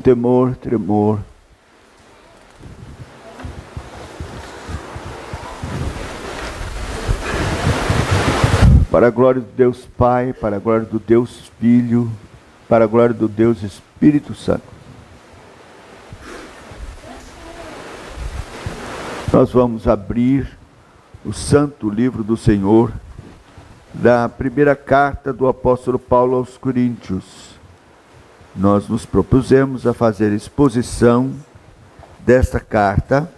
temor, tremor. Para a glória do Deus Pai, para a glória do Deus Filho, para a glória do Deus Espírito Santo. Nós vamos abrir o Santo Livro do Senhor, da primeira carta do apóstolo Paulo aos Coríntios. Nós nos propusemos a fazer exposição desta carta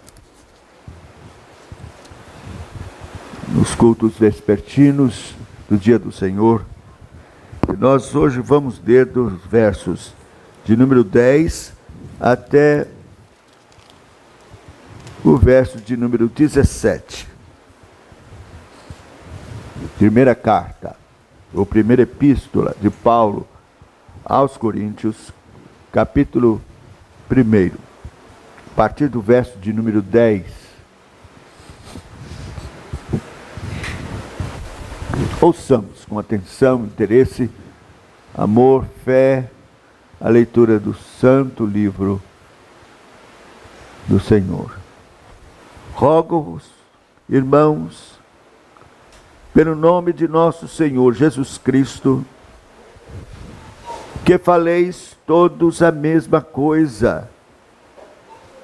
nos cultos vespertinos do dia do Senhor. E nós hoje vamos ler dos versos de número 10 até o verso de número 17. Primeira carta, ou primeira epístola de Paulo aos Coríntios, capítulo 1, a partir do verso de número 10. Ouçamos com atenção, interesse, amor, fé, a leitura do Santo Livro do Senhor. Rogo-vos, irmãos, pelo nome de nosso Senhor Jesus Cristo, que faleis todos a mesma coisa,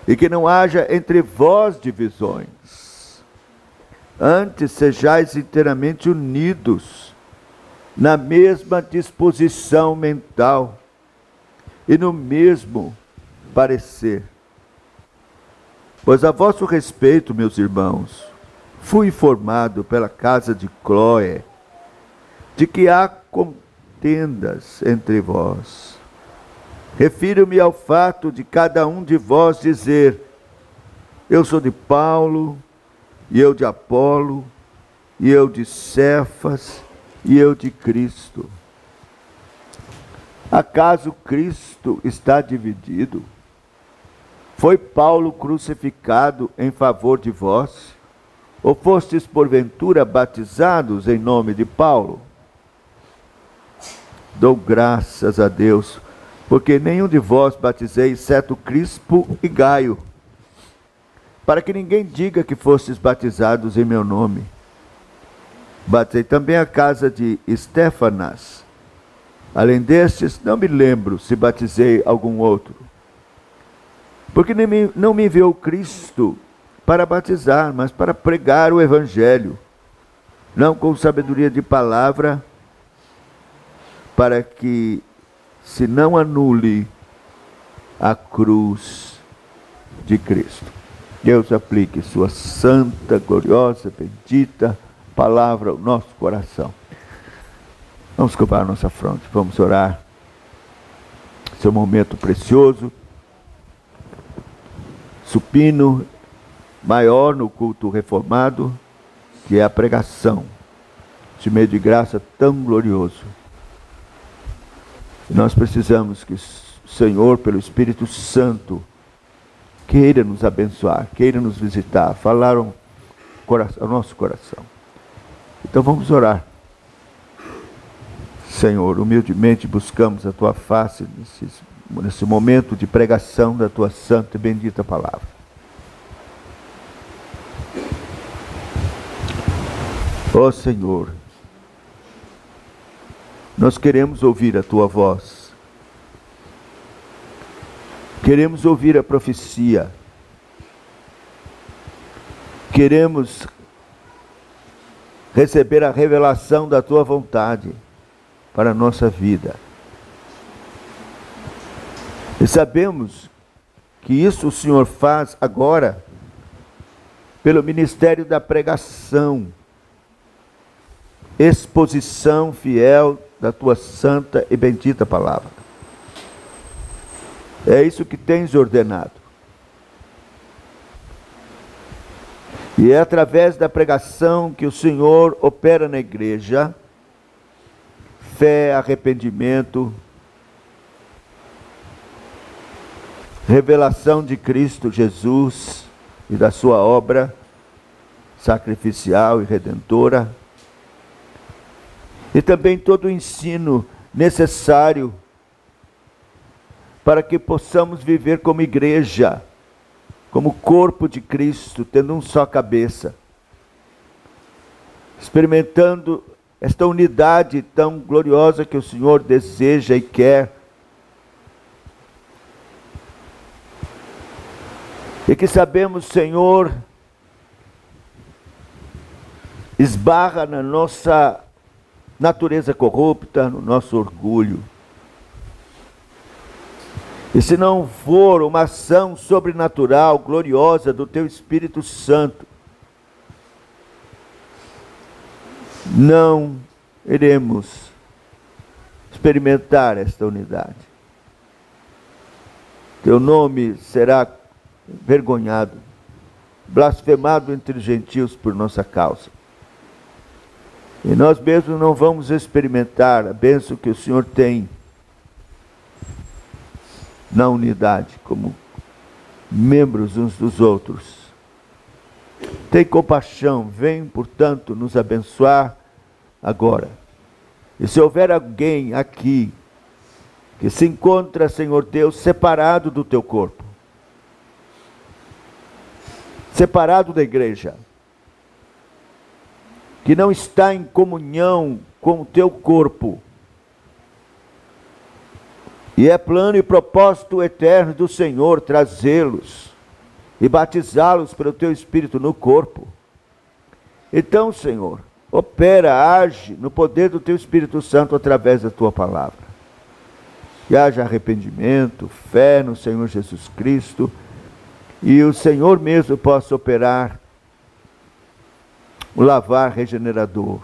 e que não haja entre vós divisões. Antes sejais inteiramente unidos, na mesma disposição mental e no mesmo parecer. Pois a vosso respeito, meus irmãos, fui informado pela casa de Cloé, de que há contendas entre vós. Refiro-me ao fato de cada um de vós dizer: eu sou de Paulo, e eu de Apolo, e eu de Cefas, e eu de Cristo. Acaso Cristo está dividido? Foi Paulo crucificado em favor de vós? Ou fostes porventura batizados em nome de Paulo? Dou graças a Deus, porque nenhum de vós batizei, exceto Crispo e Gaio, para que ninguém diga que fostes batizados em meu nome. Batizei também a casa de Estéfanas. Além destes, não me lembro se batizei algum outro. Porque não me enviou Cristo para batizar, mas para pregar o Evangelho, não com sabedoria de palavra, para que se não anule a cruz de Cristo. Deus aplique sua santa, gloriosa, bendita palavra ao nosso coração. Vamos curvar a nossa fronte, vamos orar. Esse é um momento precioso, supino, maior no culto reformado, que é a pregação, esse meio de graça tão glorioso. Nós precisamos que o Senhor, pelo Espírito Santo, queira nos abençoar, queira nos visitar, falar ao nosso coração. Então vamos orar. Senhor, humildemente buscamos a Tua face nesse momento de pregação da Tua santa e bendita palavra. Ó Senhor, nós queremos ouvir a Tua voz. Queremos ouvir a profecia. Queremos receber a revelação da Tua vontade para a nossa vida. E sabemos que isso o Senhor faz agora pelo ministério da pregação, exposição fiel da Tua santa e bendita palavra. É isso que tens ordenado. E é através da pregação que o Senhor opera na igreja fé, arrependimento, revelação de Cristo Jesus e da sua obra sacrificial e redentora, e também todo o ensino necessário para que possamos viver como igreja, como corpo de Cristo, tendo um só cabeça, experimentando esta unidade tão gloriosa que o Senhor deseja e quer. E que sabemos, Senhor, esbarra na nossa natureza corrupta, no nosso orgulho. E se não for uma ação sobrenatural, gloriosa do Teu Espírito Santo, não iremos experimentar esta unidade. Teu nome será envergonhado, blasfemado entre os gentios por nossa causa. E nós mesmos não vamos experimentar a bênção que o Senhor tem na unidade, como membros uns dos outros. Tem compaixão, vem, portanto, nos abençoar agora. E se houver alguém aqui que se encontra, Senhor Deus, separado do Teu corpo, separado da igreja, que não está em comunhão com o Teu corpo, e é plano e propósito eterno do Senhor trazê-los e batizá-los pelo Teu Espírito no corpo. Então, Senhor, opera, age no poder do Teu Espírito Santo através da Tua palavra. Que haja arrependimento, fé no Senhor Jesus Cristo, e o Senhor mesmo possa operar o lavar regenerador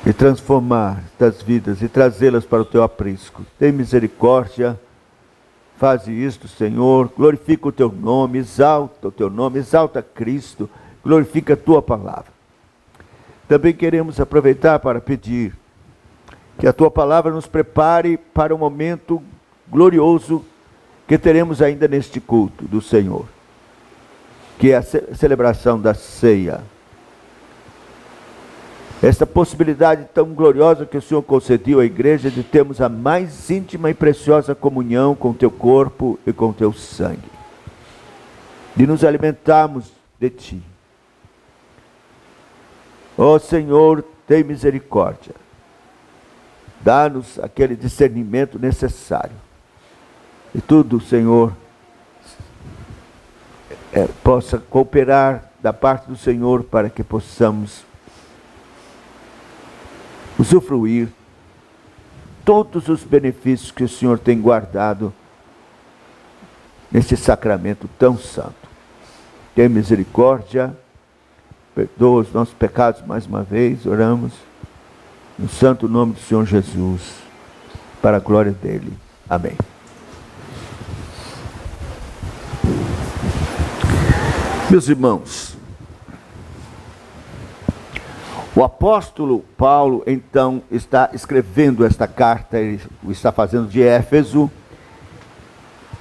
e transformar estas vidas e trazê-las para o Teu aprisco. Tem misericórdia, faze isto, Senhor, glorifica o Teu nome, exalta o Teu nome, exalta Cristo, glorifica a Tua palavra. Também queremos aproveitar para pedir que a Tua palavra nos prepare para o momento glorioso que teremos ainda neste culto do Senhor, que é a celebração da ceia. Esta possibilidade tão gloriosa que o Senhor concedeu à igreja de termos a mais íntima e preciosa comunhão com o Teu corpo e com o Teu sangue, de nos alimentarmos de Ti. Ó Senhor, tem misericórdia, dá-nos aquele discernimento necessário, e tudo, Senhor, possa cooperar da parte do Senhor para que possamos usufruir todos os benefícios que o Senhor tem guardado neste sacramento tão santo. Tenha misericórdia, perdoa os nossos pecados mais uma vez, oramos no santo nome do Senhor Jesus, para a glória dele. Amém. Meus irmãos, o apóstolo Paulo, então, está escrevendo esta carta, ele o está fazendo de Éfeso,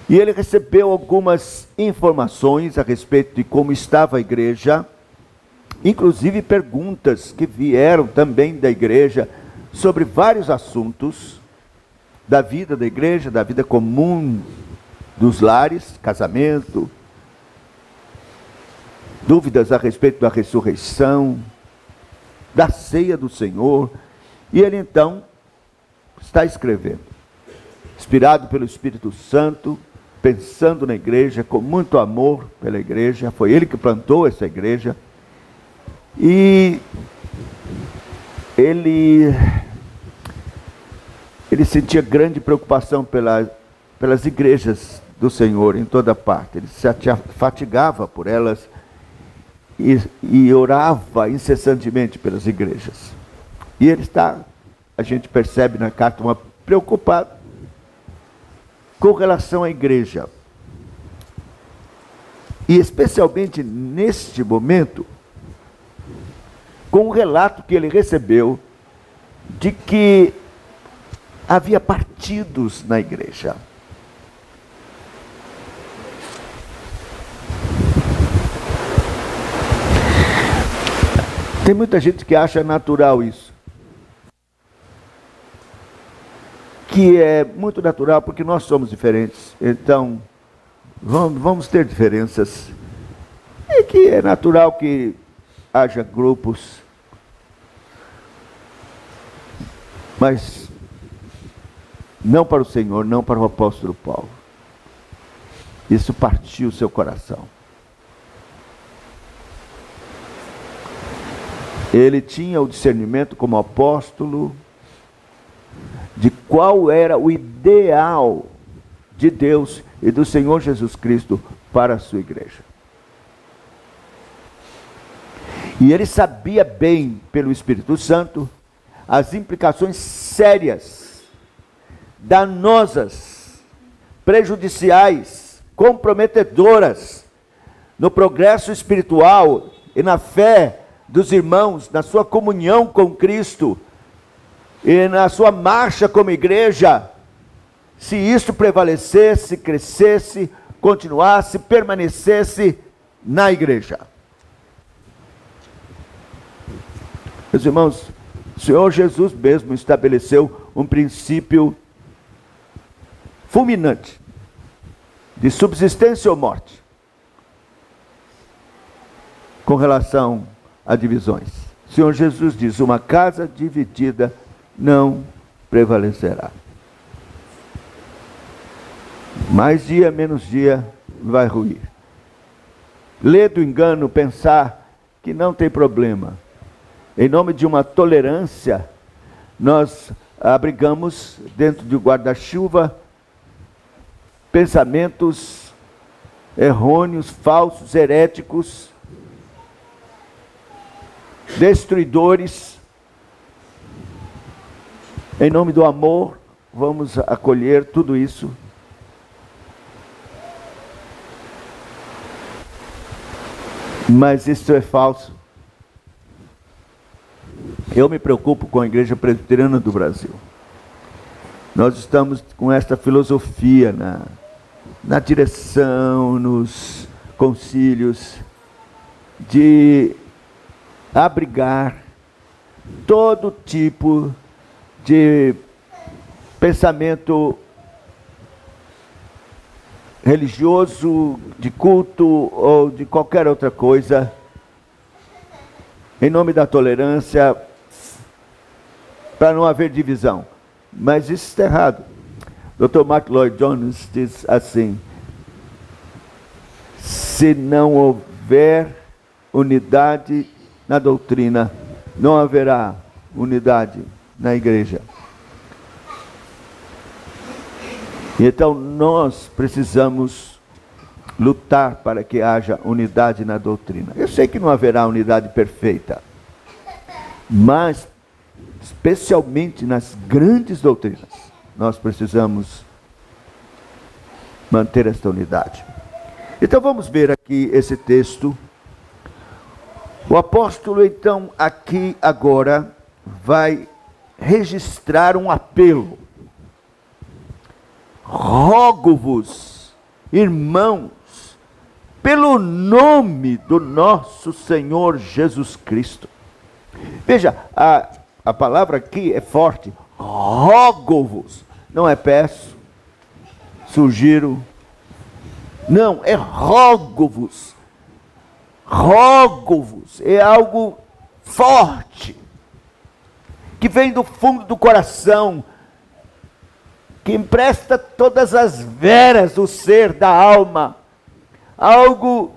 e ele recebeu algumas informações a respeito de como estava a igreja, inclusive perguntas que vieram também da igreja sobre vários assuntos da vida da igreja, da vida comum dos lares, casamento, dúvidas a respeito da ressurreição, da ceia do Senhor, e ele então está escrevendo, inspirado pelo Espírito Santo, pensando na igreja, com muito amor pela igreja, foi ele que plantou essa igreja, e ele sentia grande preocupação pelas igrejas do Senhor em toda parte, ele se fatigava por elas, e orava incessantemente pelas igrejas. E ele está, a gente percebe na carta, preocupado com relação à igreja. E especialmente neste momento, com o relato que ele recebeu de que havia partidos na igreja. Tem muita gente que acha natural isso. que é muito natural, porque nós somos diferentes. Então, vamos ter diferenças. E que é natural que haja grupos. Mas não para o Senhor, não para o apóstolo Paulo. Isso partiu o seu coração. Ele tinha o discernimento como apóstolo de qual era o ideal de Deus e do Senhor Jesus Cristo para a sua igreja. E ele sabia bem, pelo Espírito Santo, as implicações sérias, danosas, prejudiciais, comprometedoras no progresso espiritual e na fé dos irmãos, na sua comunhão com Cristo e na sua marcha como igreja, se isto prevalecesse, crescesse, continuasse, permanecesse na igreja. Meus irmãos, o Senhor Jesus mesmo estabeleceu um princípio fulminante de subsistência ou morte com relação a divisões. O Senhor Jesus diz: uma casa dividida não prevalecerá. Mais dia, menos dia, vai ruir. Lê do engano pensar que não tem problema. Em nome de uma tolerância, nós abrigamos dentro de guarda-chuva pensamentos errôneos, falsos, heréticos, destruidores. Em nome do amor, vamos acolher tudo isso. Mas isso é falso. Eu me preocupo com a Igreja Presbiteriana do Brasil. Nós estamos com esta filosofia na direção, nos concílios, de abrigar todo tipo de pensamento religioso, de culto ou de qualquer outra coisa, em nome da tolerância, para não haver divisão. Mas isso está errado. Dr. Mark Lloyd Jones diz assim: se não houver unidade na doutrina, não haverá unidade na igreja. Então nós precisamos lutar para que haja unidade na doutrina. Eu sei que não haverá unidade perfeita, mas especialmente nas grandes doutrinas, nós precisamos manter esta unidade. Então vamos ver aqui esse texto. O apóstolo então aqui agora vai registrar um apelo. Rogo-vos, irmãos, pelo nome do nosso Senhor Jesus Cristo. Veja, a palavra aqui é forte. Rogo-vos. Não é peço, sugiro. Não, é rogo-vos. Rogo-vos. É algo forte, que vem do fundo do coração, que empresta todas as veras do ser, da alma. Algo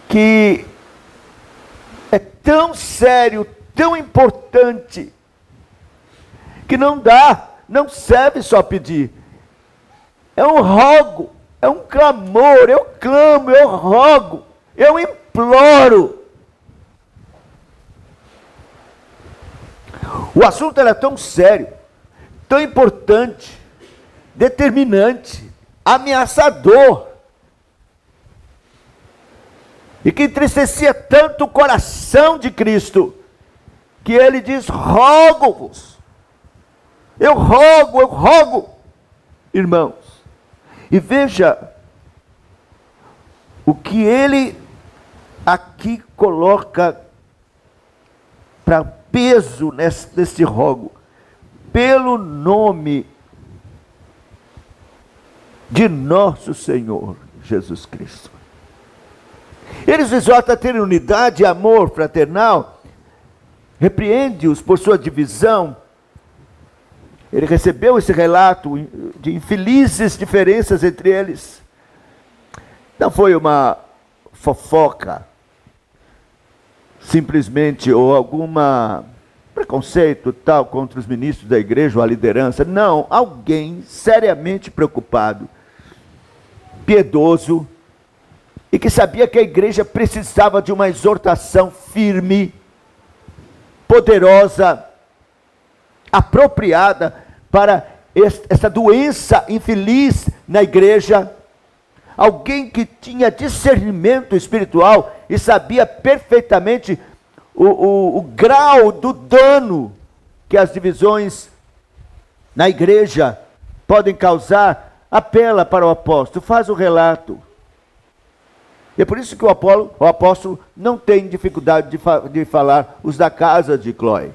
que é tão sério, tão importante, que não não serve só pedir. É um rogo, é um clamor, eu clamo, eu rogo, eu imploro. O assunto era tão sério, tão importante, determinante, ameaçador, e que entristecia tanto o coração de Cristo, que ele diz: rogo-vos, eu rogo, irmãos. E veja o que ele aqui coloca para peso nesse rogo. pelo nome de nosso Senhor Jesus Cristo. Ele os exorta a terem unidade e amor fraternal, repreende-os por sua divisão. Ele recebeu esse relato de infelizes diferenças entre eles. Não foi uma fofoca, simplesmente, ou alguma preconceito tal contra os ministros da igreja ou a liderança. Não, alguém seriamente preocupado, piedoso, e que sabia que a igreja precisava de uma exortação firme, poderosa, apropriada para essa doença infeliz na igreja. Alguém que tinha discernimento espiritual e sabia perfeitamente o grau do dano que as divisões na igreja podem causar. Apela para o apóstolo, faz o relato. E é por isso que o apóstolo não tem dificuldade de falar os da casa de Cloé.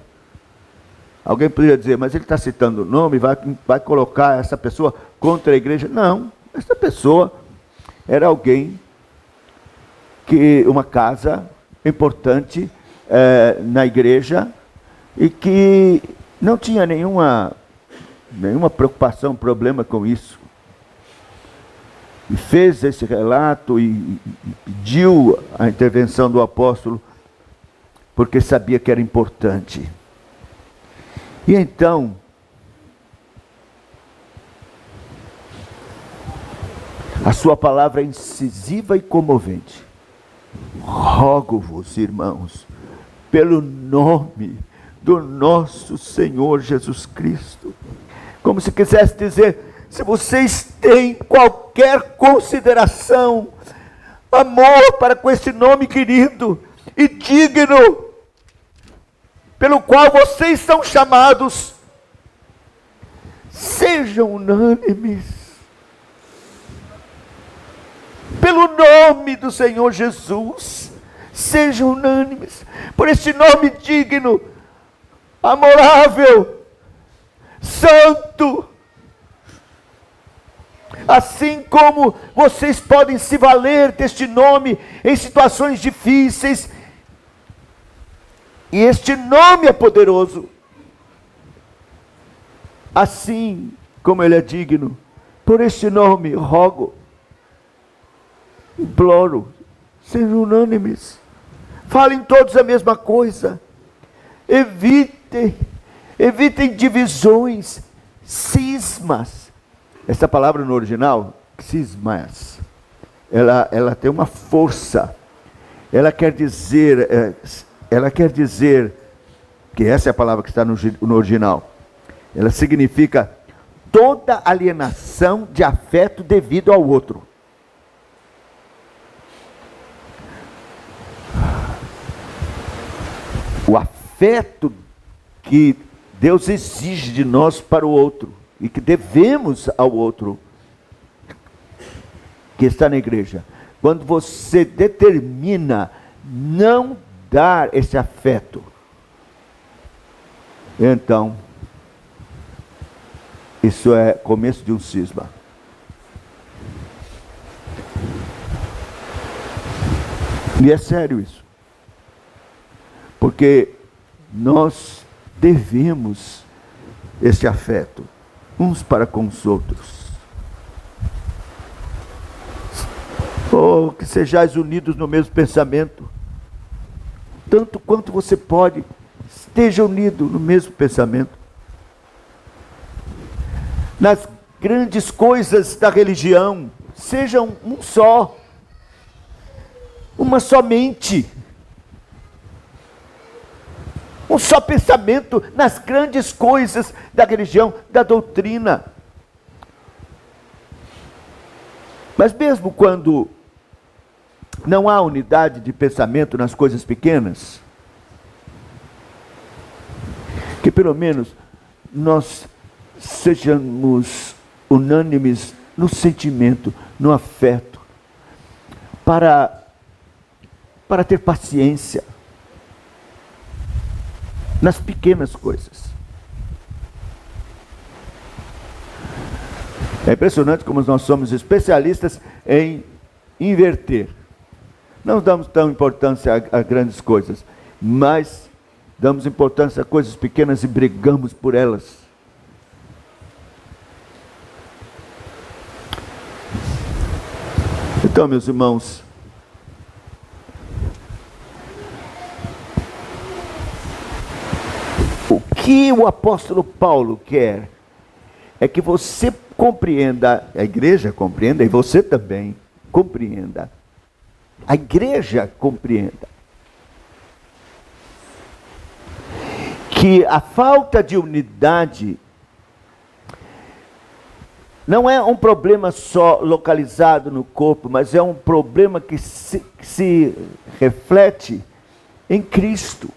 Alguém poderia dizer, mas ele está citando o nome, vai colocar essa pessoa contra a igreja. Não, essa pessoa era alguém que, uma casa importante na igreja, e que não tinha nenhuma preocupação, problema com isso. E fez esse relato e pediu a intervenção do apóstolo, porque sabia que era importante. E então, a sua palavra é incisiva e comovente. Rogo-vos, irmãos, pelo nome do nosso Senhor Jesus Cristo. Como se quisesse dizer, se vocês têm qualquer consideração, amor para com esse nome querido e digno, pelo qual vocês são chamados, sejam unânimes. Pelo nome do Senhor Jesus, sejam unânimes, por este nome digno, amorável, santo. Assim como vocês podem se valer deste nome em situações difíceis, e este nome é poderoso, assim como ele é digno, por este nome rogo, imploro, sejam unânimes, falem todos a mesma coisa, evitem divisões, cismas. Essa palavra no original, cismas, ela tem uma força, ela quer dizer que essa é a palavra que está no original, ela significa toda alienação de afeto devido ao outro. O afeto que Deus exige de nós para o outro, e que devemos ao outro que está na igreja. Quando você determina não dar esse afeto, então isso é começo de um cisma. E é sério isso, porque nós devemos esse afeto uns para com os outros. Oh, que sejais unidos no mesmo pensamento, tanto quanto você pode, esteja unido no mesmo pensamento. Nas grandes coisas da religião, sejam um só, uma só mente, um só pensamento nas grandes coisas da religião, da doutrina. Mas mesmo quando não há unidade de pensamento nas coisas pequenas, que pelo menos nós sejamos unânimes no sentimento, no afeto, para ter paciência nas pequenas coisas. É impressionante como nós somos especialistas em inverter. Não damos tão importância a grandes coisas, mas damos importância a coisas pequenas e brigamos por elas. Então, meus irmãos, o que o apóstolo Paulo quer é que você compreenda, a igreja compreenda e você também compreenda. A igreja compreenda que a falta de unidade não é um problema só localizado no corpo, mas é um problema que se reflete em Cristo,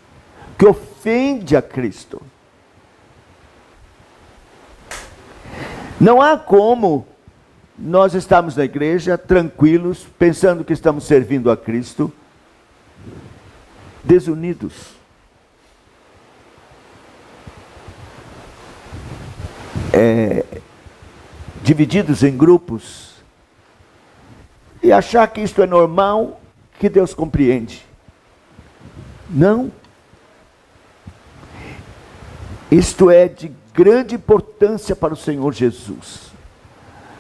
que ofende a Cristo. Não há como nós estarmos na igreja tranquilos, pensando que estamos servindo a Cristo, desunidos. Divididos em grupos e achar que isto é normal, que Deus compreende. Não. Isto é de grande importância para o Senhor Jesus.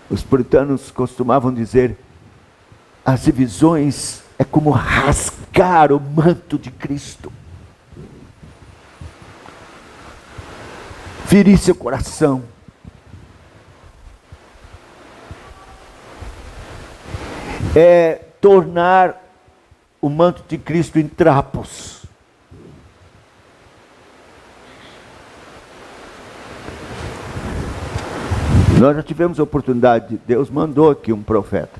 Os puritanos costumavam dizer: as divisões é como rasgar o manto de Cristo, ferir seu coração. É tornar o manto de Cristo em trapos. Nós já tivemos a oportunidade, Deus mandou aqui um profeta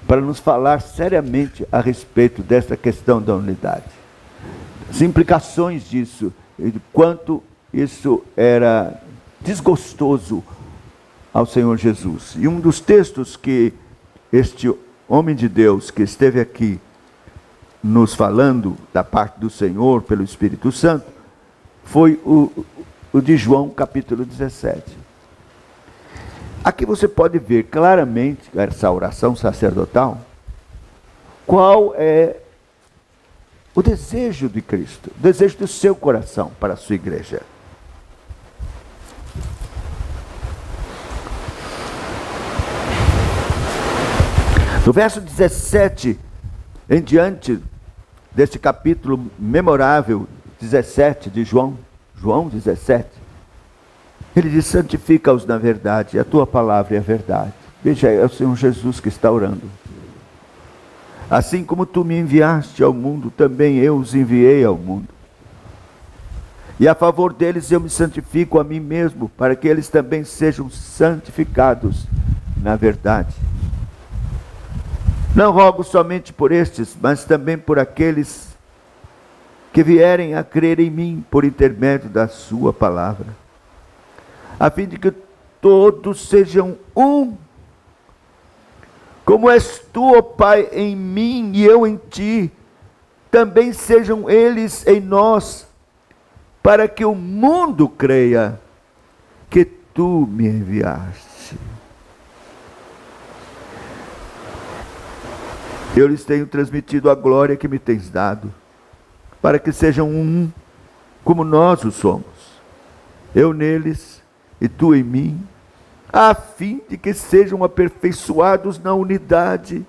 para nos falar seriamente a respeito dessa questão da unidade. As implicações disso, e de quanto isso era desgostoso ao Senhor Jesus. E um dos textos que este homem de Deus que esteve aqui nos falando da parte do Senhor pelo Espírito Santo foi o de João capítulo 17. Aqui você pode ver claramente essa oração sacerdotal, qual é o desejo de Cristo, o desejo do seu coração para a sua igreja. No verso 17 em diante deste capítulo memorável 17 de João 17, ele diz: santifica-os na verdade, a tua palavra é a verdade. Veja, é o Senhor Jesus que está orando. Assim como tu me enviaste ao mundo, também eu os enviei ao mundo. E a favor deles eu me santifico a mim mesmo, para que eles também sejam santificados na verdade. Não rogo somente por estes, mas também por aqueles que vierem a crer em mim por intermédio da sua palavra, a fim de que todos sejam um, como és tu, ó Pai, em mim e eu em ti, também sejam eles em nós, para que o mundo creia que tu me enviaste. Eu lhes tenho transmitido a glória que me tens dado, para que sejam um, como nós o somos, eu neles e tu em mim, a fim de que sejam aperfeiçoados na unidade,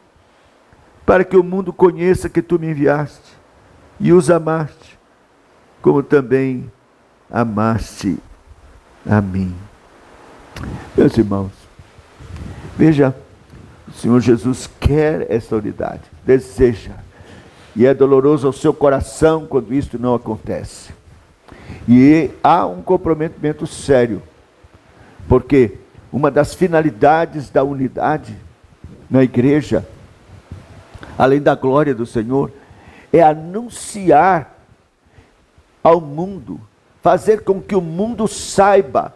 para que o mundo conheça que tu me enviaste e os amaste, como também amaste a mim. Meus irmãos, veja, o Senhor Jesus quer essa unidade, deseja, e é doloroso ao seu coração quando isto não acontece. E há um comprometimento sério, porque uma das finalidades da unidade na igreja, além da glória do Senhor, é anunciar ao mundo, fazer com que o mundo saiba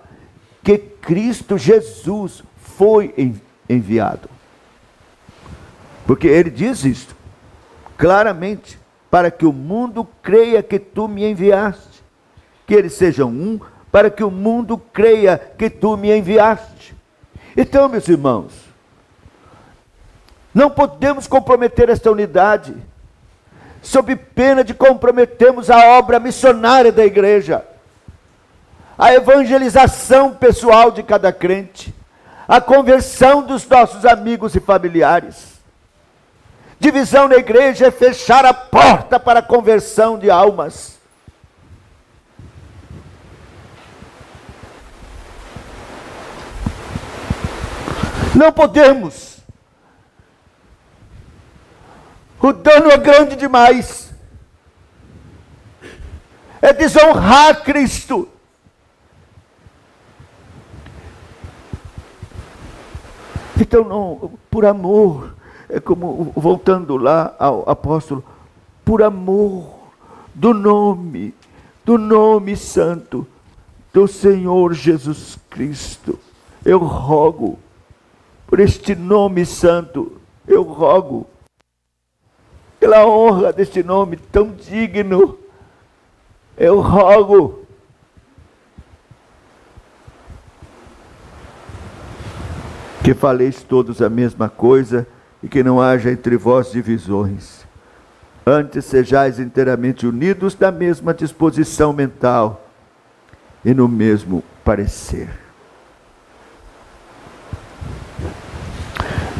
que Cristo Jesus foi enviado. Porque ele diz isto claramente: para que o mundo creia que tu me enviaste, que eles sejam um, para que o mundo creia que tu me enviaste. Então, meus irmãos, não podemos comprometer esta unidade, sob pena de comprometermos a obra missionária da igreja, a evangelização pessoal de cada crente, a conversão dos nossos amigos e familiares. Divisão na igreja é fechar a porta para a conversão de almas. Não podemos. O dano é grande demais. É desonrar Cristo. Então, não, por amor, é como, voltando lá ao apóstolo, por amor do nome santo do Senhor Jesus Cristo, eu rogo, por este nome santo, eu rogo, pela honra deste nome tão digno, eu rogo, que faleis todos a mesma coisa e que não haja entre vós divisões. Antes sejais inteiramente unidos na mesma disposição mental e no mesmo parecer.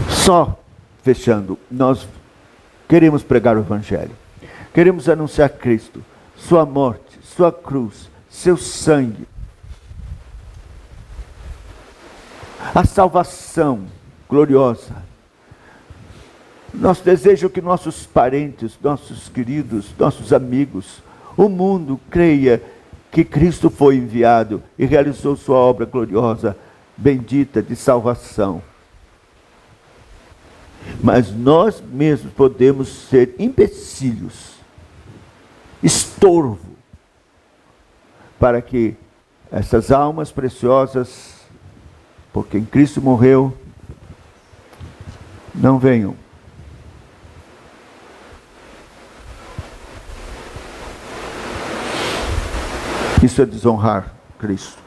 Só, fechando, nós queremos pregar o Evangelho. Queremos anunciar Cristo, sua morte, sua cruz, seu sangue, a salvação gloriosa. Nosso desejo é que nossos parentes, nossos queridos, nossos amigos, o mundo creia que Cristo foi enviado e realizou sua obra gloriosa, bendita de salvação. Mas nós mesmos podemos ser empecilhos, estorvo, para que essas almas preciosas, por quem Cristo morreu, não venham. Isso é desonrar Cristo.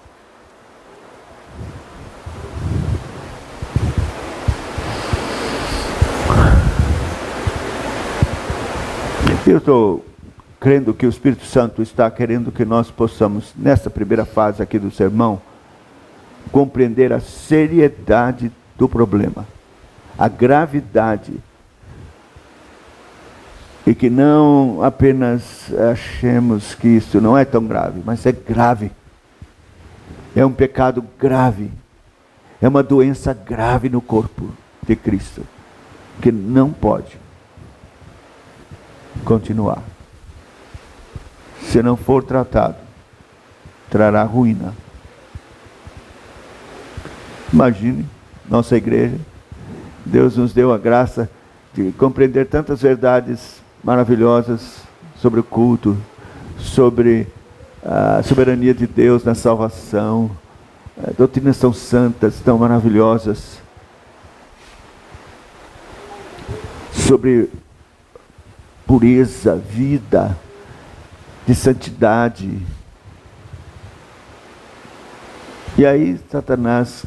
Eu estou crendo que o Espírito Santo está querendo que nós possamos, nessa primeira fase aqui do sermão, compreender a seriedade do problema, a gravidade, e que não apenas achemos que isso não é tão grave, mas é grave, é um pecado grave, é uma doença grave no corpo de Cristo, que não pode continuar. Se não for tratado, trará ruína. Imagine, nossa igreja, Deus nos deu a graça de compreender tantas verdades maravilhosas sobre o culto, sobre a soberania de Deus na salvação, doutrinas tão santas, tão maravilhosas, sobre pureza, vida, de santidade. E aí Satanás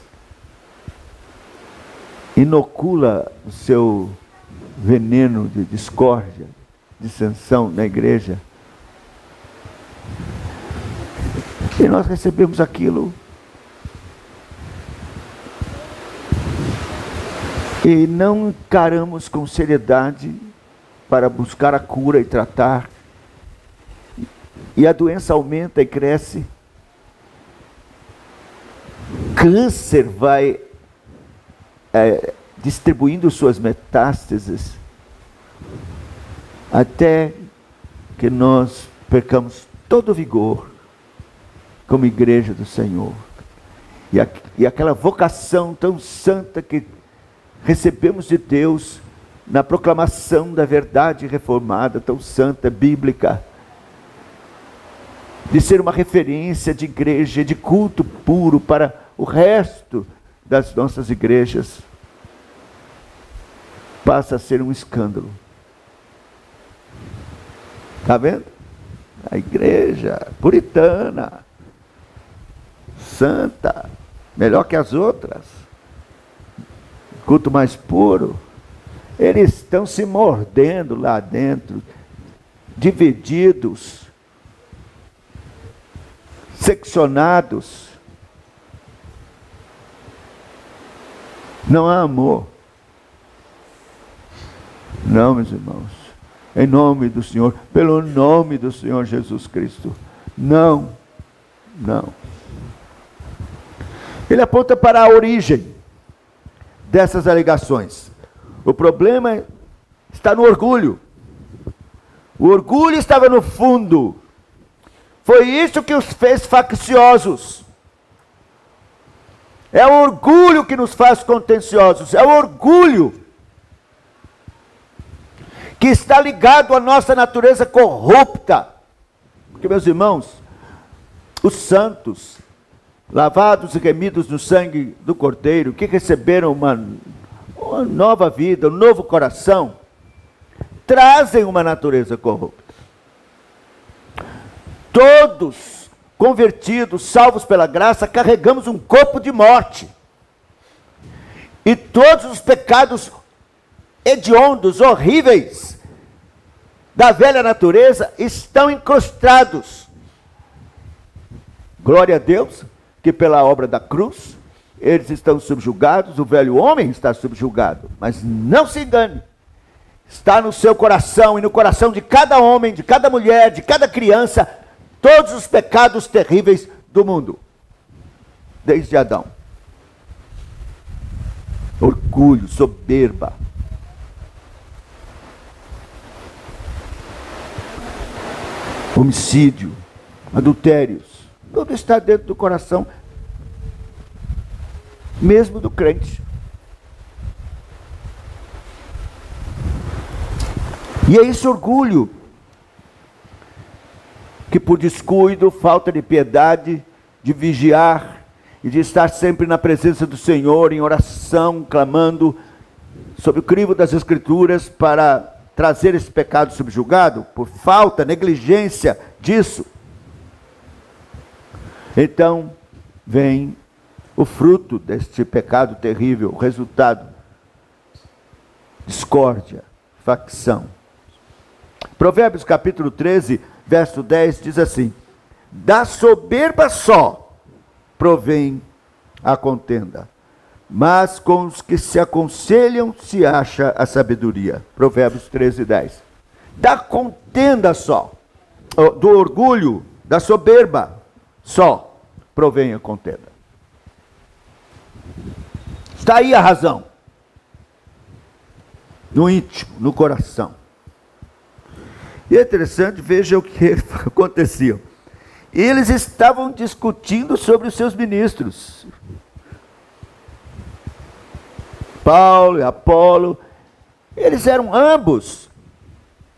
inocula o seu veneno de discórdia, dissensão na igreja. E nós recebemos aquilo e não encaramos com seriedade para buscar a cura e tratar. E a doença aumenta e cresce. Câncer vai distribuindo suas metástases até que nós percamos todo o vigor como igreja do Senhor. E aquela vocação tão santa que recebemos de Deus na proclamação da verdade reformada, tão santa, bíblica, de ser uma referência de igreja, de culto puro para o resto das nossas igrejas, passa a ser um escândalo. Está vendo? A igreja puritana, santa, melhor que as outras, culto mais puro. Eles estão se mordendo lá dentro, divididos, seccionados. Não há amor. Não, meus irmãos. Em nome do Senhor, pelo nome do Senhor Jesus Cristo. Não, não. Ele aponta para a origem dessas alegações. O problema está no orgulho. O orgulho estava no fundo. Foi isso que os fez facciosos. É o orgulho que nos faz contenciosos. É o orgulho que está ligado à nossa natureza corrupta. Porque, meus irmãos, os santos, lavados e remidos no sangue do Cordeiro, que receberam uma nova vida, um novo coração, trazem uma natureza corrupta. Todos convertidos, salvos pela graça, carregamos um corpo de morte. E todos os pecados hediondos, horríveis, da velha natureza, estão incrustados. Glória a Deus, que pela obra da cruz, eles estão subjugados, o velho homem está subjugado. Mas não se engane, está no seu coração e no coração de cada homem, de cada mulher, de cada criança, todos os pecados terríveis do mundo, desde Adão. Orgulho, soberba, homicídio, adultérios, tudo está dentro do coração, mesmo do crente. E é esse orgulho que, por descuido, falta de piedade, de vigiar e de estar sempre na presença do Senhor, em oração, clamando sob o crivo das Escrituras para trazer esse pecado subjugado, por falta, negligência disso. Então, vem o fruto deste pecado terrível, o resultado: discórdia, facção. Provérbios capítulo 13, verso 10 diz assim: da soberba só provém a contenda, mas com os que se aconselham se acha a sabedoria. Provérbios 13, 10. Da contenda só, do orgulho, da soberba só provém a contenda. Está aí a razão. No íntimo, no coração. E é interessante, veja o que acontecia. Eles estavam discutindo sobre os seus ministros. Paulo e Apolo, eles eram ambos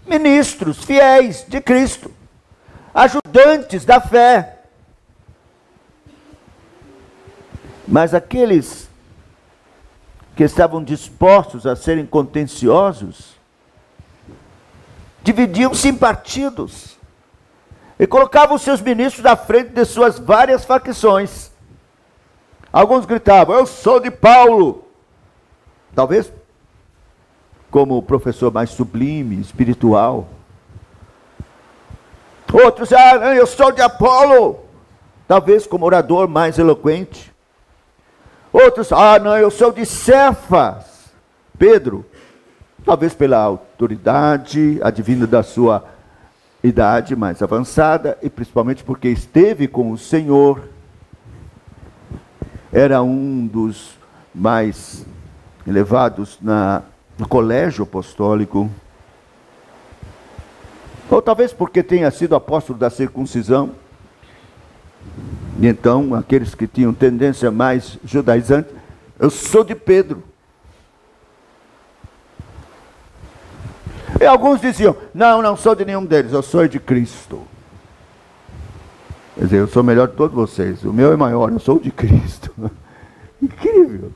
ministros fiéis de Cristo, ajudantes da fé. Mas aqueles que estavam dispostos a serem contenciosos, dividiam-se em partidos e colocavam os seus ministros à frente de suas várias facções. Alguns gritavam: eu sou de Paulo, talvez como o professor mais sublime, espiritual. Outros: eu sou de Apolo, talvez como orador mais eloquente. Outros: não, eu sou de Cefas, Pedro, talvez pela autoridade advinda da sua idade mais avançada, e principalmente porque esteve com o Senhor, era um dos mais elevados no colégio apostólico, ou talvez porque tenha sido apóstolo da circuncisão, e então aqueles que tinham tendência mais judaizante: eu sou de Pedro. E alguns diziam: não sou de nenhum deles, eu sou de Cristo. Quer dizer, eu sou melhor de todos vocês, o meu é maior, eu sou de Cristo. Incrível.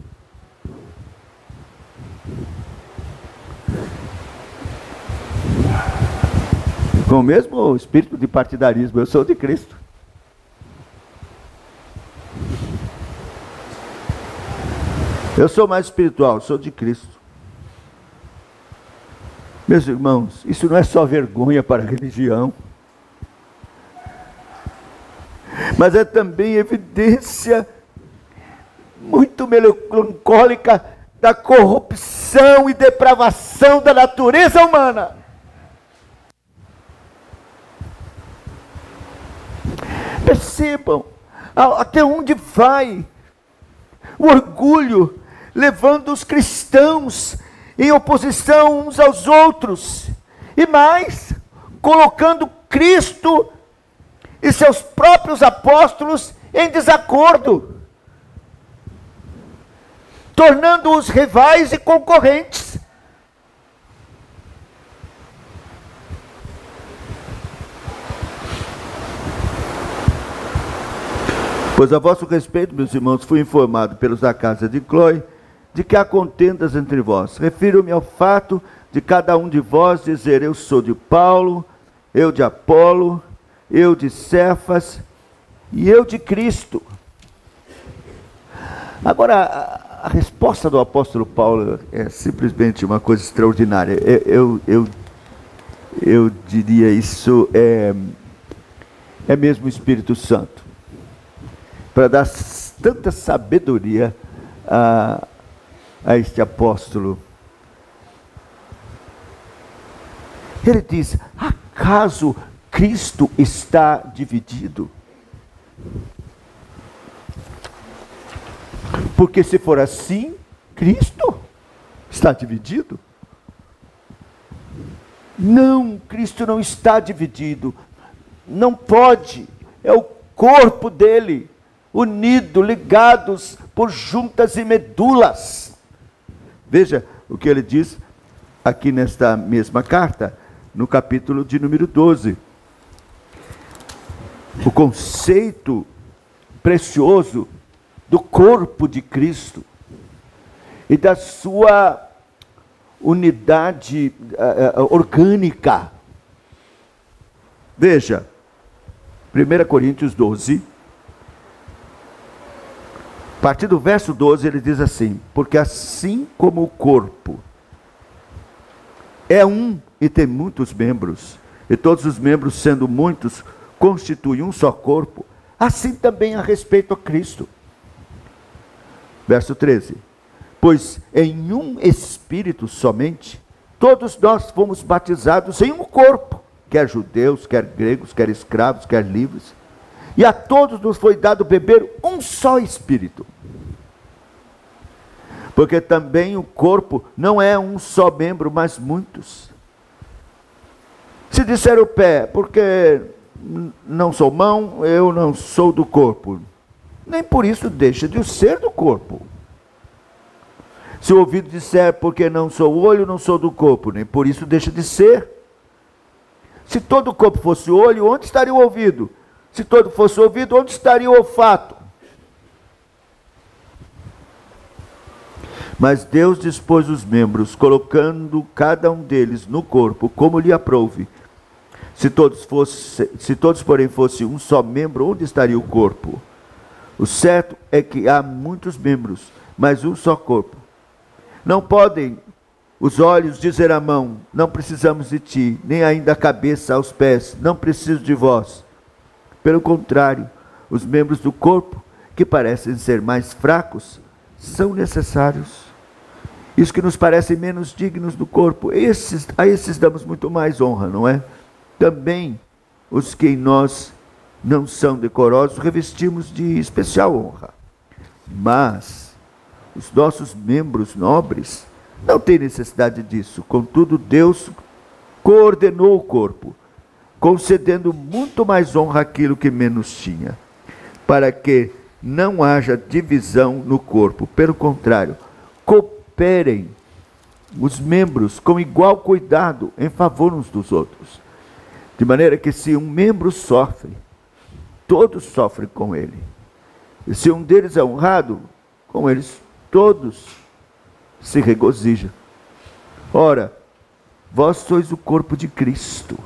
Com o mesmo espírito de partidarismo: eu sou de Cristo. Eu sou mais espiritual, sou de Cristo. Meus irmãos, isso não é só vergonha para a religião, mas é também evidência muito melancólica da corrupção e depravação da natureza humana. Percebam até onde vai o orgulho, levando os cristãos em oposição uns aos outros, e mais, colocando Cristo e seus próprios apóstolos em desacordo, tornando-os rivais e concorrentes. Pois a vosso respeito, meus irmãos, fui informado pelos da casa de Cloe de que há contendas entre vós. Refiro-me ao fato de cada um de vós dizer: eu sou de Paulo, eu de Apolo, eu de Cefas e eu de Cristo. Agora, a resposta do apóstolo Paulo é simplesmente uma coisa extraordinária. Eu diria isso é mesmo o Espírito Santo, para dar tanta sabedoria a este apóstolo. Ele diz: acaso Cristo está dividido? Porque se for assim, Cristo está dividido? Não, Cristo não está dividido. Não pode. É o corpo dele, unido, ligados por juntas e medulas. Veja o que ele diz aqui nesta mesma carta, no capítulo de número 12. O conceito precioso do corpo de Cristo e da sua unidade orgânica. Veja, 1 Coríntios 12, a partir do verso 12, ele diz assim: porque assim como o corpo é um e tem muitos membros, e todos os membros, sendo muitos, constituem um só corpo, assim também a respeito a Cristo. Verso 13: pois em um Espírito somente, todos nós fomos batizados em um corpo, quer judeus, quer gregos, quer escravos, quer livres, e a todos nos foi dado beber um só Espírito. Porque também o corpo não é um só membro, mas muitos. Se disser o pé, porque não sou mão, eu não sou do corpo, nem por isso deixa de ser do corpo. Se o ouvido disser, porque não sou olho, não sou do corpo, nem por isso deixa de ser. Se todo o corpo fosse olho, onde estaria o ouvido? Se todo fosse ouvido, onde estaria o olfato? Mas Deus dispôs os membros, colocando cada um deles no corpo, como lhe aprouve. Se todos, porém, fossem um só membro, onde estaria o corpo? O certo é que há muitos membros, mas um só corpo. Não podem os olhos dizer à mão: não precisamos de ti, nem ainda a cabeça aos pés: não preciso de vós. Pelo contrário, os membros do corpo, que parecem ser mais fracos, são necessários. Isso que nos parecem menos dignos do corpo, a esses damos muito mais honra, não é? Também os que em nós não são decorosos, revestimos de especial honra. Mas os nossos membros nobres não têm necessidade disso. Contudo, Deus coordenou o corpo, concedendo muito mais honra àquilo que menos tinha, para que não haja divisão no corpo. Pelo contrário, cooperem os membros com igual cuidado em favor uns dos outros. De maneira que se um membro sofre, todos sofrem com ele. E se um deles é honrado, com eles todos se regozijam. Ora, vós sois o corpo de Cristo,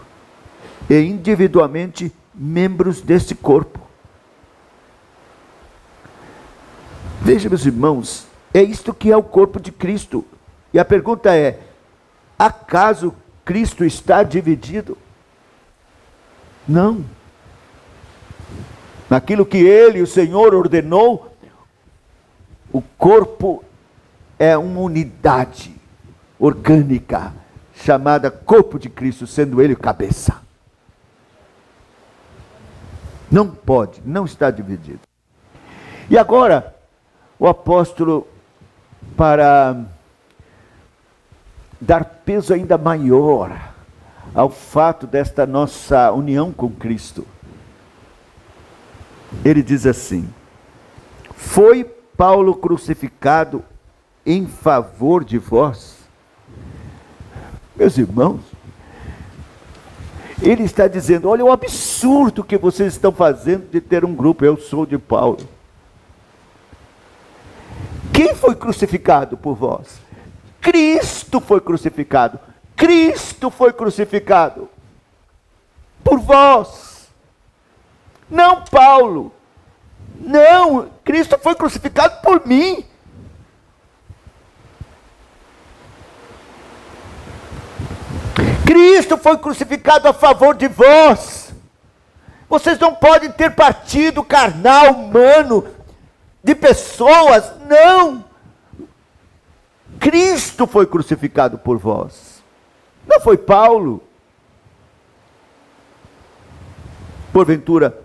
e individualmente membros deste corpo. Veja, meus irmãos, É isto que é o corpo de Cristo. E a pergunta é: acaso Cristo está dividido? Não. Naquilo que Ele, o Senhor, ordenou, o corpo é uma unidade orgânica, chamada corpo de Cristo, sendo Ele o cabeça. Não pode, não está dividido. E agora, o apóstolo, para dar peso ainda maior ao fato desta nossa união com Cristo, ele diz assim: foi Paulo crucificado em favor de vós? Meus irmãos, ele está dizendo: olha o absurdo que vocês estão fazendo de ter um grupo, eu sou de Paulo. Quem foi crucificado por vós? Cristo foi crucificado. Cristo foi crucificado por vós. Não Paulo. Não, Cristo foi crucificado por mim. Cristo foi crucificado a favor de vós. Vocês não podem ter partido carnal, humano, de pessoas. Não. Cristo foi crucificado por vós. Não foi Paulo. Porventura,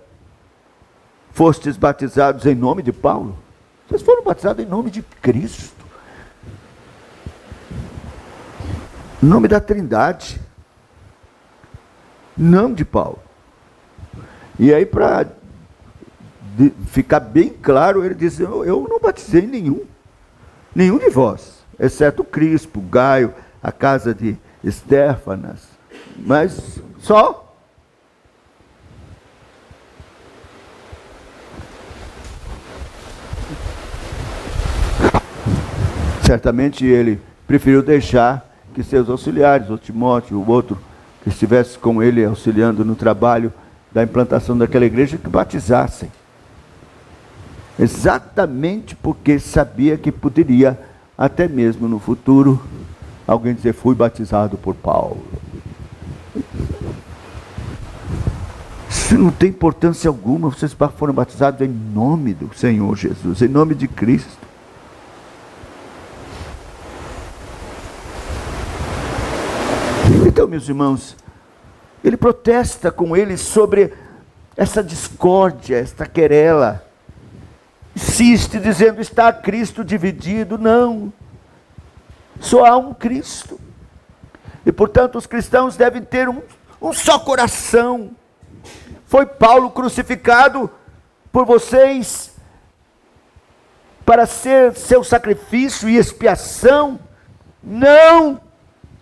fostes batizados em nome de Paulo? Vocês foram batizados em nome de Cristo. Em nome da Trindade. Não de Paulo. E aí, para ficar bem claro, ele diz: eu não batizei nenhum de vós, exceto Crispo, Gaio, a casa de Estéfanas, mas só. Certamente ele preferiu deixar que seus auxiliares, o Timóteo, o outro, que estivesse com ele auxiliando no trabalho da implantação daquela igreja, que batizassem. Exatamente porque sabia que poderia, até mesmo no futuro, alguém dizer: fui batizado por Paulo. Isso não tem importância alguma. Vocês foram batizados em nome do Senhor Jesus, em nome de Cristo. Então, meus irmãos, ele protesta com eles sobre essa discórdia, esta querela. Insiste dizendo: está Cristo dividido? Não. Só há um Cristo. E, portanto, os cristãos devem ter um só coração. Foi Paulo crucificado por vocês para ser seu sacrifício e expiação? Não.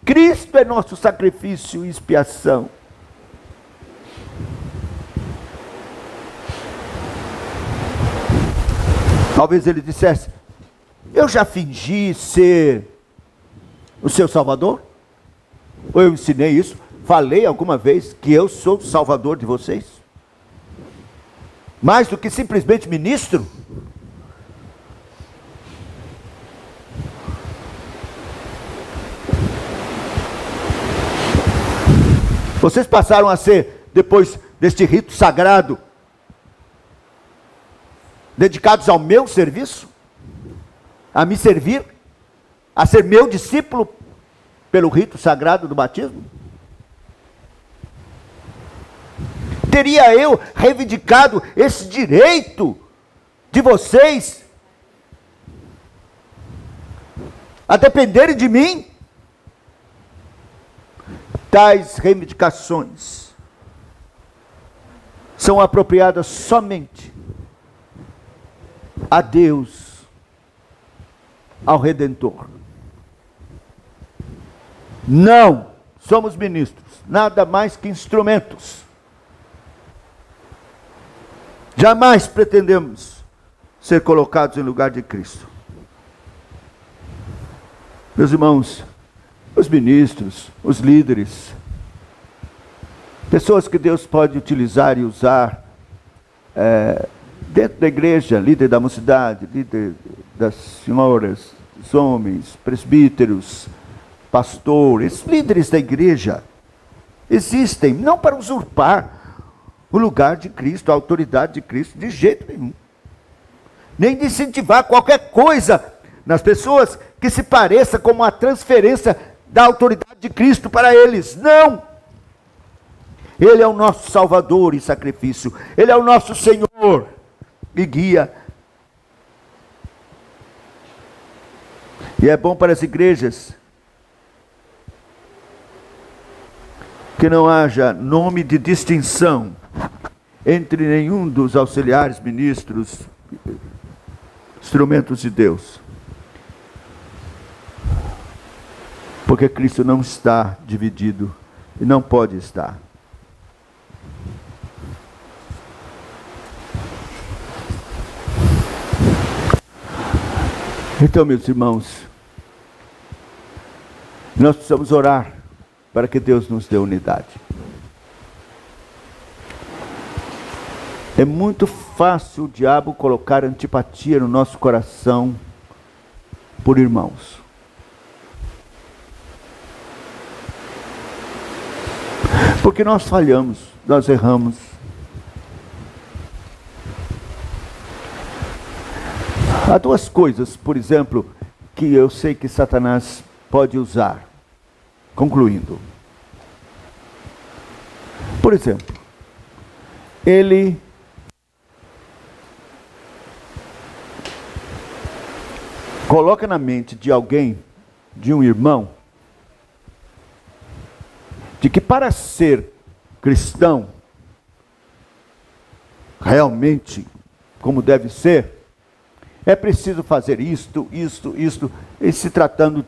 Cristo é nosso sacrifício e expiação. Talvez ele dissesse: eu já fingi ser o seu Salvador? Ou eu ensinei isso? Falei alguma vez que eu sou o Salvador de vocês? Mais do que simplesmente ministro? Vocês passaram a ser, depois deste rito sagrado, dedicados ao meu serviço, a me servir, a ser meu discípulo pelo rito sagrado do batismo? Teria eu reivindicado esse direito de vocês a dependerem de mim? Tais reivindicações são apropriadas somente a Deus, ao Redentor. Não somos ministros, nada mais que instrumentos. Jamais pretendemos ser colocados em lugar de Cristo. Meus irmãos, os ministros, os líderes, pessoas que Deus pode utilizar e usar dentro da igreja, líder da mocidade, líder das senhoras, dos homens, presbíteros, pastores, líderes da igreja. Existem, não para usurpar o lugar de Cristo, a autoridade de Cristo, de jeito nenhum. Nem de incentivar qualquer coisa nas pessoas que se pareça com a transferência da autoridade de Cristo para eles. Não! Ele é o nosso Salvador e sacrifício. Ele é o nosso Senhor e guia. E é bom para as igrejas que não haja nome de distinção entre nenhum dos auxiliares, ministros, instrumentos de Deus. Porque Cristo não está dividido e não pode estar. Então, meus irmãos, nós precisamos orar para que Deus nos dê unidade. É muito fácil o diabo colocar antipatia no nosso coração por irmãos. Porque nós falhamos, nós erramos. Há duas coisas, por exemplo, que eu sei que Satanás pode usar. Concluindo. Por exemplo, ele coloca na mente de alguém, de um irmão, de que para ser cristão, realmente, como deve ser, é preciso fazer isto, e se tratando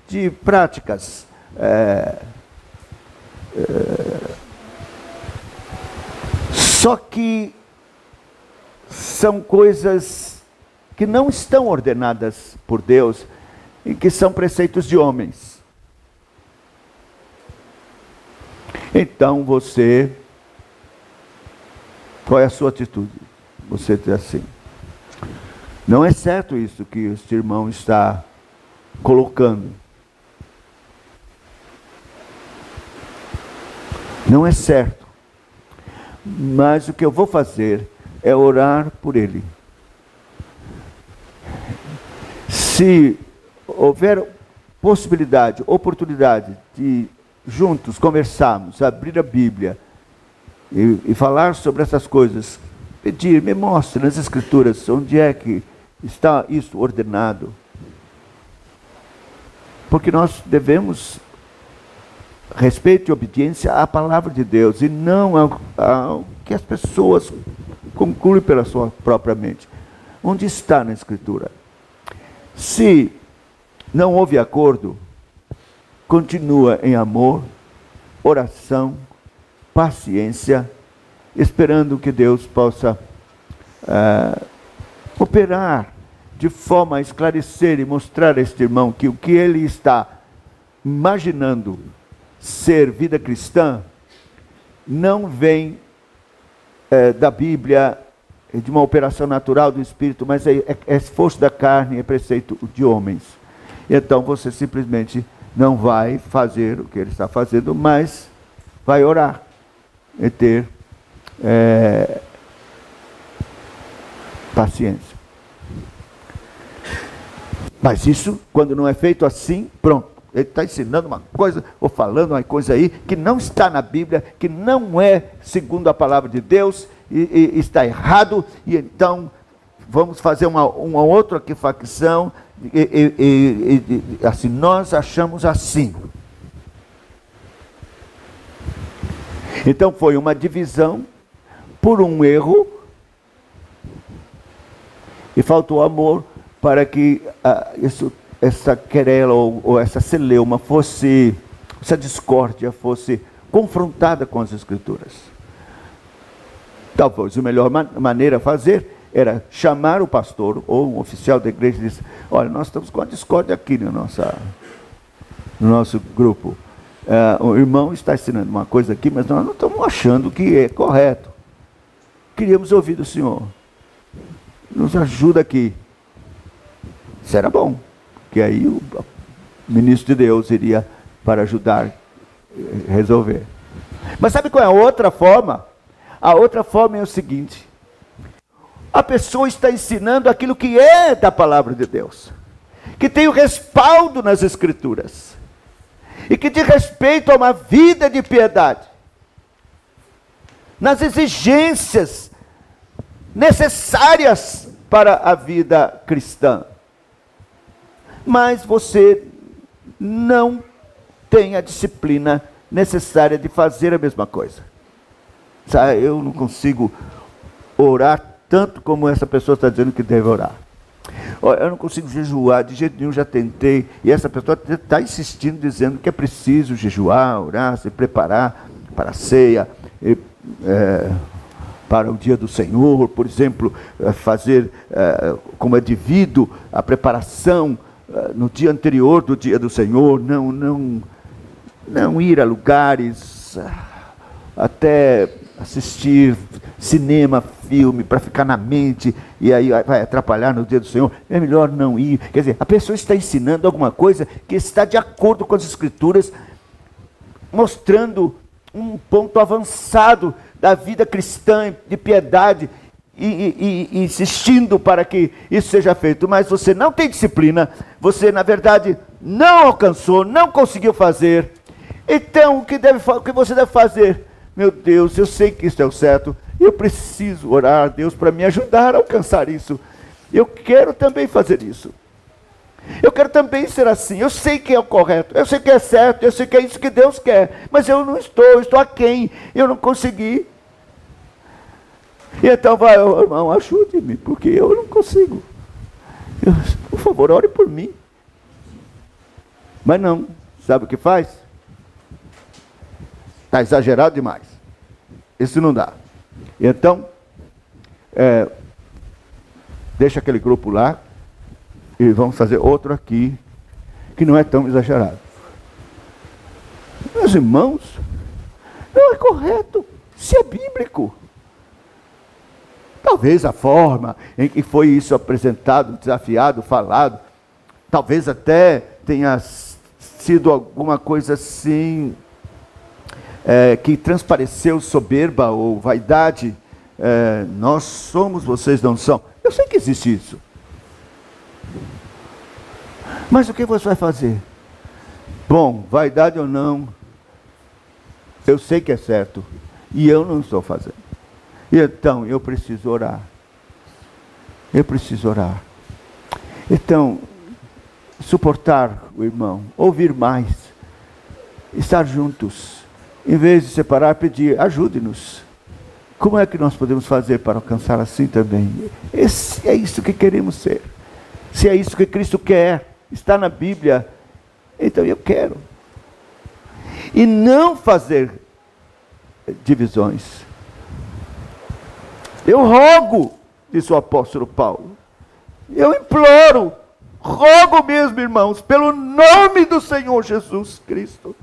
de práticas só que são coisas que não estão ordenadas por Deus e que são preceitos de homens. Então qual é a sua atitude? Você diz assim: não é certo isso que este irmão está colocando. Não é certo. Mas o que eu vou fazer é orar por ele. Se houver possibilidade, oportunidade de juntos conversarmos, abrir a Bíblia e falar sobre essas coisas, pedir, me mostre nas Escrituras onde é que está isso ordenado. Porque nós devemos respeito e obediência à palavra de Deus e não ao que as pessoas concluem pela sua própria mente. Onde está na Escritura? Se não houve acordo, continua em amor, oração, paciência, esperando que Deus possa operar de forma a esclarecer e mostrar a este irmão que o que ele está imaginando ser vida cristã não vem da Bíblia, de uma operação natural do Espírito, mas é esforço da carne, é preceito de homens. Então você simplesmente não vai fazer o que ele está fazendo, mas vai orar e ter paciência. Mas isso, quando não é feito assim, pronto. Ele está ensinando uma coisa, ou falando uma coisa aí, que não está na Bíblia, que não é segundo a palavra de Deus, e está errado, e então vamos fazer uma outra aqui facção, assim, nós achamos assim. Então foi uma divisão por um erro, e faltou amor para que essa querela ou essa celeuma fosse, essa discórdia fosse confrontada com as Escrituras. Talvez a melhor maneira a fazer era chamar o pastor ou um oficial da igreja e dizer: olha, nós estamos com a discórdia aqui no nosso grupo. O irmão está ensinando uma coisa aqui, mas nós não estamos achando que é correto. Queríamos ouvir do senhor. Nos ajuda aqui. Isso era bom, que aí o ministro de Deus iria para ajudar a resolver. Mas sabe qual é a outra forma? A outra forma é o seguinte: a pessoa está ensinando aquilo que é da palavra de Deus, que tem o respaldo nas Escrituras, e que diz respeito a uma vida de piedade, nas exigências necessárias para a vida cristã. Mas você não tem a disciplina necessária de fazer a mesma coisa. Sabe, eu não consigo orar tanto como essa pessoa está dizendo que deve orar. Eu não consigo jejuar, de jeito nenhum, já tentei. E essa pessoa está insistindo, dizendo que é preciso jejuar, orar, se preparar para a ceia, para o dia do Senhor, por exemplo, fazer como é devido a preparação no dia anterior do dia do Senhor, não ir a lugares, até assistir cinema, filme, para ficar na mente, e aí vai atrapalhar no dia do Senhor. É melhor não ir. Quer dizer, a pessoa está ensinando alguma coisa que está de acordo com as Escrituras, mostrando um ponto avançado da vida cristã, de piedade, e insistindo para que isso seja feito. Mas você não tem disciplina, você na verdade não alcançou, não conseguiu fazer. Então o que você deve fazer? Meu Deus, eu sei que isso é o certo, eu preciso orar a Deus para me ajudar a alcançar isso. Eu quero também fazer isso. Eu quero também ser assim. Eu sei que é o correto, eu sei que é certo, eu sei que é isso que Deus quer, mas eu estou aquém, eu não consegui. E então vai, irmão, ajude-me, porque eu não consigo. Por favor, ore por mim. Mas não, sabe o que faz? Está exagerado demais. Isso não dá. Então, deixa aquele grupo lá e vamos fazer outro aqui que não é tão exagerado. Meus irmãos, não é correto. Isso é bíblico. Talvez a forma em que foi isso apresentado, desafiado, falado, talvez até tenha sido alguma coisa assim, que transpareceu soberba ou vaidade. Nós somos, vocês não são. Eu sei que existe isso. Mas o que você vai fazer? Bom, vaidade ou não, eu sei que é certo, e eu não estou fazendo. E então, eu preciso orar. Eu preciso orar. Então, suportar o irmão, ouvir mais, estar juntos, em vez de separar, pedir, ajude-nos. Como é que nós podemos fazer para alcançar assim também? É isso que queremos ser. Se é isso que Cristo quer, está na Bíblia, então eu quero. E não fazer divisões. Eu rogo, disse o apóstolo Paulo, eu imploro, rogo mesmo, irmãos, pelo nome do Senhor Jesus Cristo,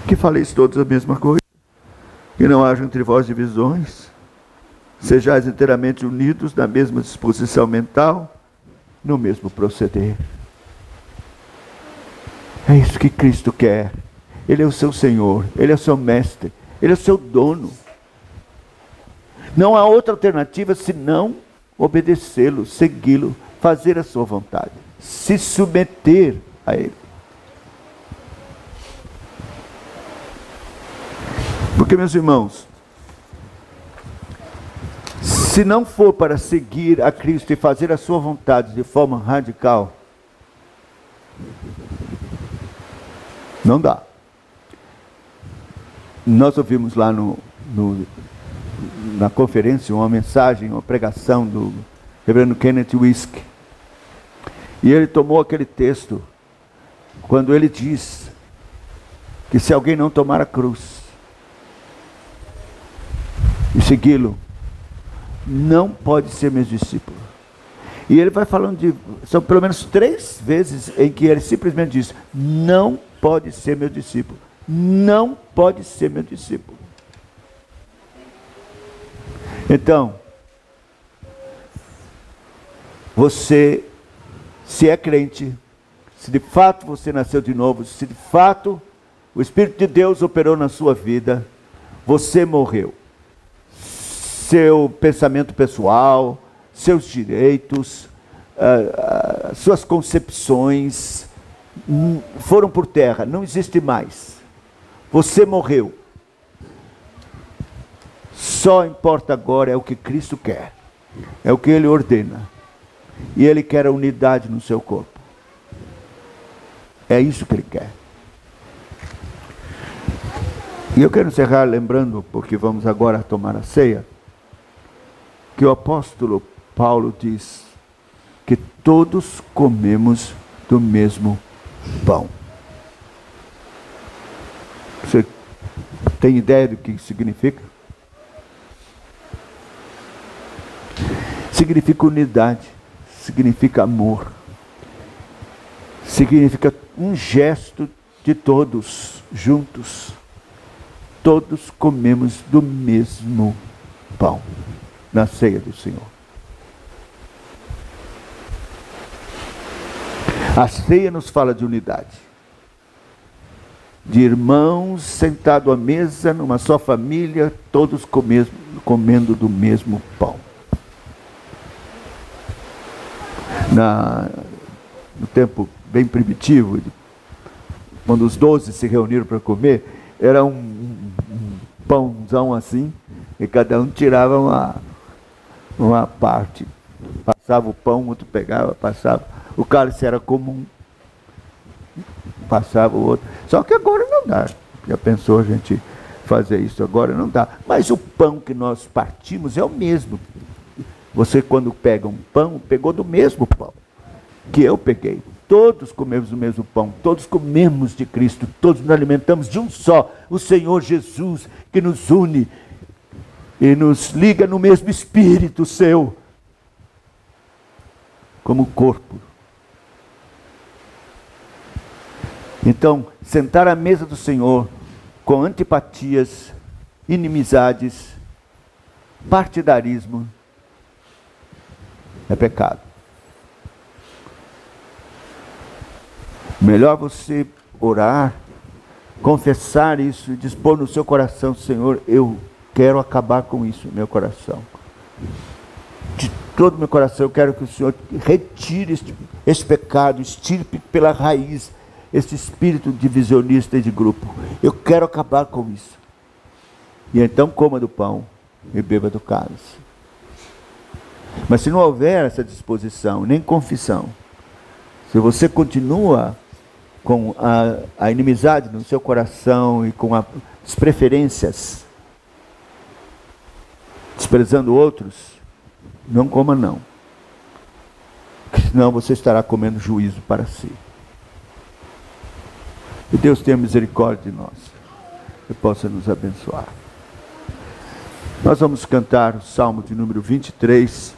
que faleis todos a mesma coisa, que não haja entre vós divisões, sejais inteiramente unidos na mesma disposição mental, no mesmo proceder. É isso que Cristo quer. Ele é o seu Senhor, Ele é o seu mestre, Ele é o seu dono. Não há outra alternativa senão obedecê-lo, segui-lo, fazer a sua vontade, se submeter a Ele. Porque, meus irmãos, se não for para seguir a Cristo e fazer a sua vontade de forma radical, não dá. Nós ouvimos lá na conferência uma mensagem, uma pregação do reverendo Kenneth Wuest. E ele tomou aquele texto, quando ele diz que se alguém não tomar a cruz e segui-lo, não pode ser meu discípulo. E ele vai falando são pelo menos 3 vezes em que ele simplesmente diz, não pode ser meu discípulo. Não pode ser meu discípulo. Então, você, se é crente, se de fato você nasceu de novo, se de fato o Espírito de Deus operou na sua vida, você morreu. Seu pensamento pessoal, seus direitos, suas concepções foram por terra, não existe mais. Você morreu. Só importa agora é o que Cristo quer, é o que Ele ordena. E Ele quer a unidade no seu corpo. É isso que Ele quer. E eu quero encerrar lembrando, porque vamos agora tomar a ceia, que o apóstolo Paulo diz que todos comemos do mesmo pão. Você tem ideia do que isso significa? Significa unidade, significa amor, significa um gesto de todos juntos. Todos comemos do mesmo pão na ceia do Senhor. A ceia nos fala de unidade, de irmãos sentados à mesa numa só família, todos comendo do mesmo pão. No tempo bem primitivo, quando os 12 se reuniram para comer, era um pãozão assim, e cada um tirava uma parte. Passava o pão, outro pegava, passava. O cálice era comum, passava o outro. Só que agora não dá. Já pensou a gente fazer isso? Agora não dá. Mas o pão que nós partimos é o mesmo. Você, quando pega um pão, pegou do mesmo pão que eu peguei. Todos comemos o mesmo pão, todos comemos de Cristo, todos nos alimentamos de um só, o Senhor Jesus, que nos une e nos liga no mesmo Espírito seu, como corpo. Então, sentar à mesa do Senhor com antipatias, inimizades, partidarismo, é pecado. Melhor você orar, confessar isso e dispor no seu coração: Senhor, eu quero acabar com isso no meu coração. De todo o meu coração eu quero que o Senhor retire esse pecado, extirpe pela raiz esse espírito divisionista e de grupo. Eu quero acabar com isso. E então coma do pão e beba do cálice. Mas se não houver essa disposição, nem confissão, se você continua com a inimizade no seu coração e com as preferências, desprezando outros, não coma não. Porque senão você estará comendo juízo para si. Que Deus tenha misericórdia de nós e possa nos abençoar. Nós vamos cantar o Salmo de número 23.